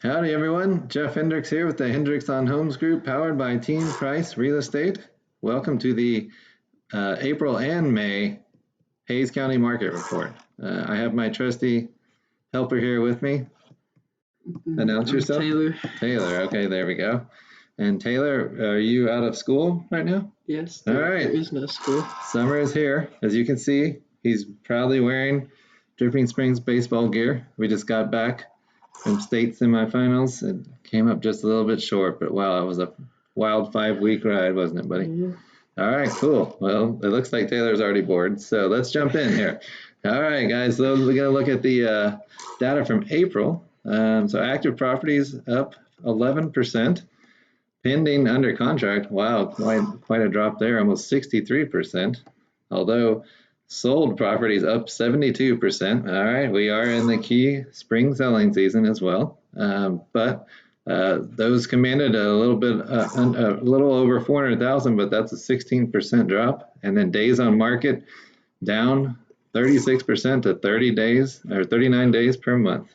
Howdy everyone, Jeff Hendricks here with the Hendricks on Homes Group powered by Team Price Real Estate. Welcome to the April and May Hayes County Market Report. I have my trusty helper here with me. Announce yourself. Taylor. Taylor, okay, there we go. And Taylor, are you out of school right now? Yes, All right. there is no school. Summer is here. As you can see, he's proudly wearing Dripping Springs baseball gear. We just got back from state semifinals. It came up just a little bit short, but wow, it was a wild 5-week ride, wasn't it, buddy? Yeah. All right, cool. Well, it looks like Taylor's already bored, so let's jump in here. All right, guys, so we're going to look at the data from April. So active properties up 11%. Pending under contract, wow, quite a drop there, almost 63%. Although sold properties up 72%. All right, we are in the key spring selling season as well. But those commanded a little over 400,000, but that's a 16% drop. And then days on market down 36% to 30 days or 39 days per month.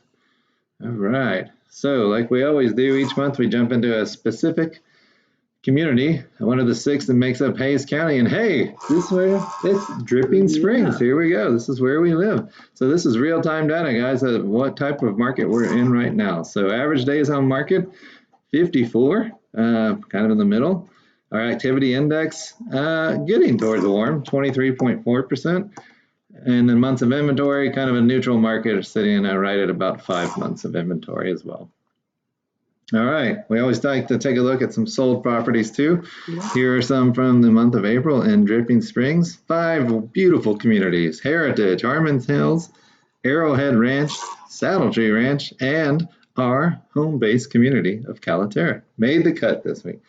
All right. So like we always do each month, we jump into a specific community, one of the 6 that makes up Hayes County. And hey, this is where it's Dripping Springs. Here we go. This is where we live. So this is real-time data, guys, of what type of market we're in right now. So average days on market, 54, kind of in the middle. Our activity index, getting toward the warm, 23.4%. And then months of inventory, kind of a neutral market, sitting right at about 5 months of inventory as well. All right, we always like to take a look at some sold properties too. Yeah. Here are some from the month of April in Dripping Springs. 5 beautiful communities: Heritage, Harmons Hills, Arrowhead Ranch, Saddle Tree Ranch, and our home-based community of Calaterra. Made the cut this week.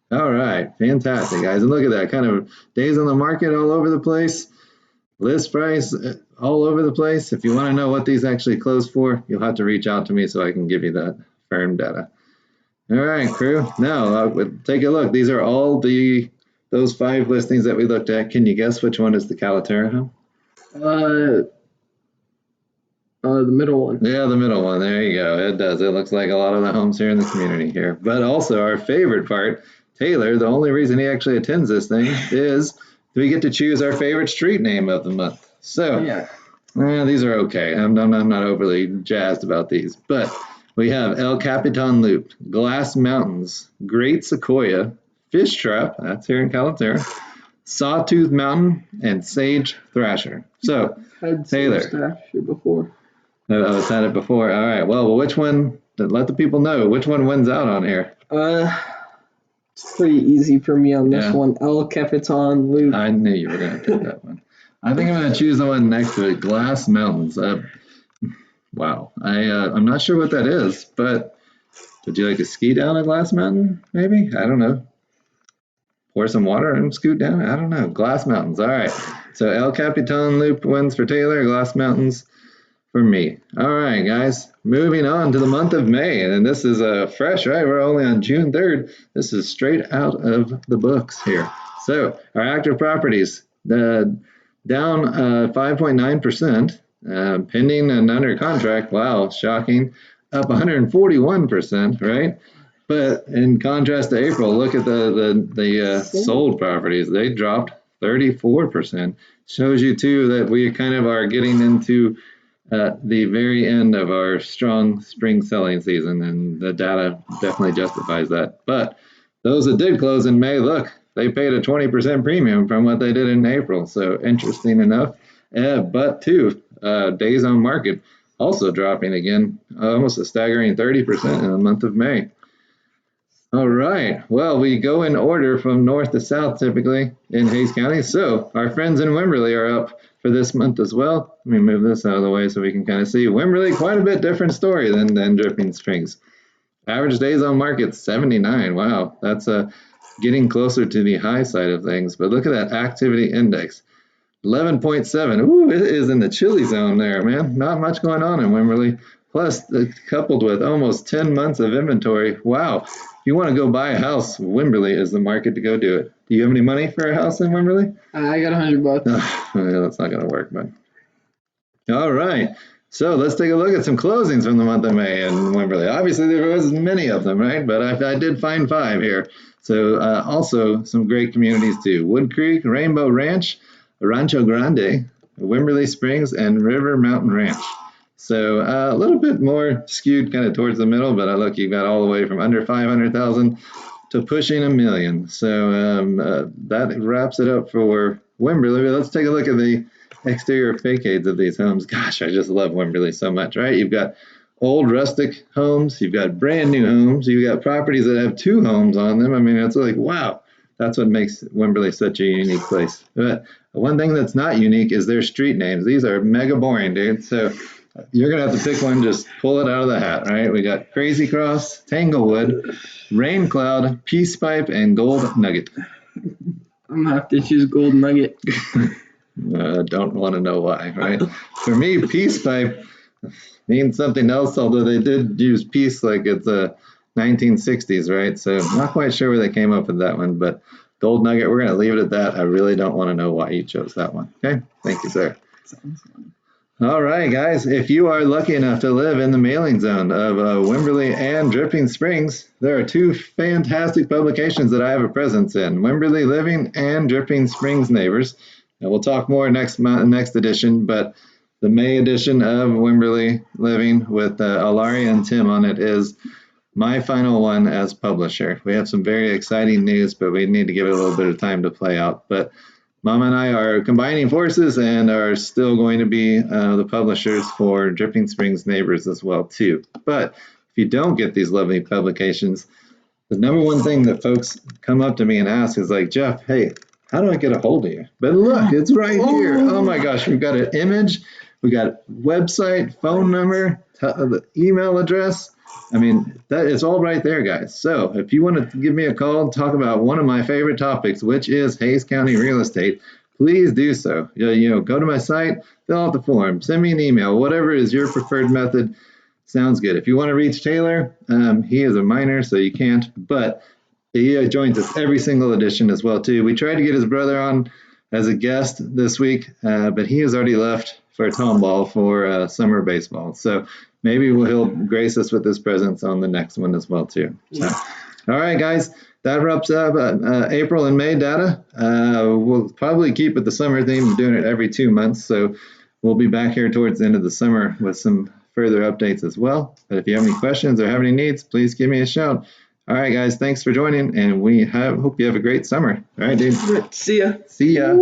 All right, fantastic, guys. And look at that, kind of days on the market all over the place. List price all over the place. If you want to know what these actually close for, you'll have to reach out to me so I can give you that firm data. All right, crew. Now, take a look. These are all those 5 listings that we looked at. Can you guess which one is the Calaterra home? The middle one. Yeah, the middle one. There you go. It does. It looks like a lot of the homes here in the community here. But also our favorite part, Taylor, the only reason he actually attends this thing is we get to choose our favorite street name of the month. So, yeah, these are okay. I'm not overly jazzed about these, but we have El Capitan Loop, Glass Mountains, Great Sequoia, Fish Trap, that's here in Calaterra, Sawtooth Mountain, and Sage Thrasher. So, Taylor. Sage Thrasher before. Oh, it's had it before. All right. Well, which one? Let the people know which one wins out on here. It's pretty easy for me on this one. El Capitan Loop. I knew you were going to pick that one. I think I'm going to choose the one next to it, Glass Mountains. Wow. I'm not sure what that is, but would you like to ski down a Glass Mountain, maybe? I don't know. Pour some water and scoot down? I don't know. Glass Mountains. All right. So El Capitan Loop wins for Taylor, Glass Mountains for me. All right, guys. Moving on to the month of May. And this is fresh, right? We're only on June 3rd. This is straight out of the books here. So our active properties, down 5.9%. Pending and under contract, wow, shocking, up 141%, right? But in contrast to April, look at the sold properties. They dropped 34%. Shows you too that we kind of are getting into the very end of our strong spring selling season, and the data definitely justifies that. But those that did close in May, look, they paid a 20% premium from what they did in April. So interesting enough. But too, days on market also dropping again, almost a staggering 30% in the month of May. All right, well, we go in order from north to south typically in Hayes County. So our friends in Wimberley are up for this month as well. Let me move this out of the way so we can kind of see. Wimberley, quite a bit different story than Dripping Springs. Average days on market, 79. Wow, that's getting closer to the high side of things. But look at that activity index. 11.7. Ooh, it is in the chilly zone there, man. Not much going on in Wimberley. Plus, coupled with almost 10 months of inventory. Wow. If you want to go buy a house, Wimberley is the market to go do it. Do you have any money for a house in Wimberley? I got $100. Well, that's not going to work, but. All right. So let's take a look at some closings from the month of May in Wimberley. Obviously, obviously there wasn't many of them, right? But I did find 5 here. So also some great communities too. Wood Creek, Rainbow Ranch, Rancho Grande, Wimberley Springs, and River Mountain Ranch. So a little bit more skewed kind of towards the middle, but look, you got all the way from under 500,000 to pushing 1 million. So that wraps it up for Wimberley. Let's take a look at the exterior facades of these homes. Gosh, I just love Wimberley so much, right? You've got old rustic homes, you've got brand new homes, you've got properties that have 2 homes on them. I mean, it's like, wow, that's what makes Wimberley such a unique place. But one thing that's not unique is their street names. These are mega boring, dude. So you're going to have to pick one, just pull it out of the hat, right? We got Crazy Cross, Tanglewood, Rain Cloud, Peace Pipe, and Gold Nugget. I'm going to have to choose Gold Nugget. Don't want to know why, right? For me, Peace Pipe means something else, although they did use peace like it's the 1960s, right? So not quite sure where they came up with that one, but Gold Nugget, we're going to leave it at that. I really don't want to know why you chose that one. Okay, thank you, sir. Sounds fun. All right, guys, if you are lucky enough to live in the mailing zone of Wimberley and Dripping Springs, there are 2 fantastic publications that I have a presence in, Wimberley Living and Dripping Springs Neighbors. And we'll talk more next edition, but the May edition of Wimberley Living with Alari and Tim on it is my final one as publisher. We have some very exciting news, but we need to give it a little bit of time to play out. But Mama and I are combining forces and are still going to be the publishers for Dripping Springs Neighbors as well, too. But if you don't get these lovely publications, the number one thing that folks come up to me and ask is like, Jeff, hey, how do I get a hold of you? But look, it's right here. Oh my gosh, we've got an image, we got website, phone number, email address. I mean, that is all right there, guys. So if you want to give me a call and talk about one of my favorite topics, which is Hays County real estate, please do so. You know, go to my site, fill out the form, send me an email, whatever is your preferred method. Sounds good. If you want to reach Taylor, he is a minor, so you can't, but he joins us every single edition as well, too. We tried to get his brother on as a guest this week, but he has already left for tomball for summer baseball. So maybe he'll grace us with his presence on the next one as well, too. So, all right, guys, that wraps up April and May data. We'll probably keep with the summer theme of doing it every 2 months. So we'll be back here towards the end of the summer with some further updates as well. But if you have any questions or have any needs, please give me a shout. All right, guys, thanks for joining, and we hope you have a great summer. All right, dude. See ya. See ya.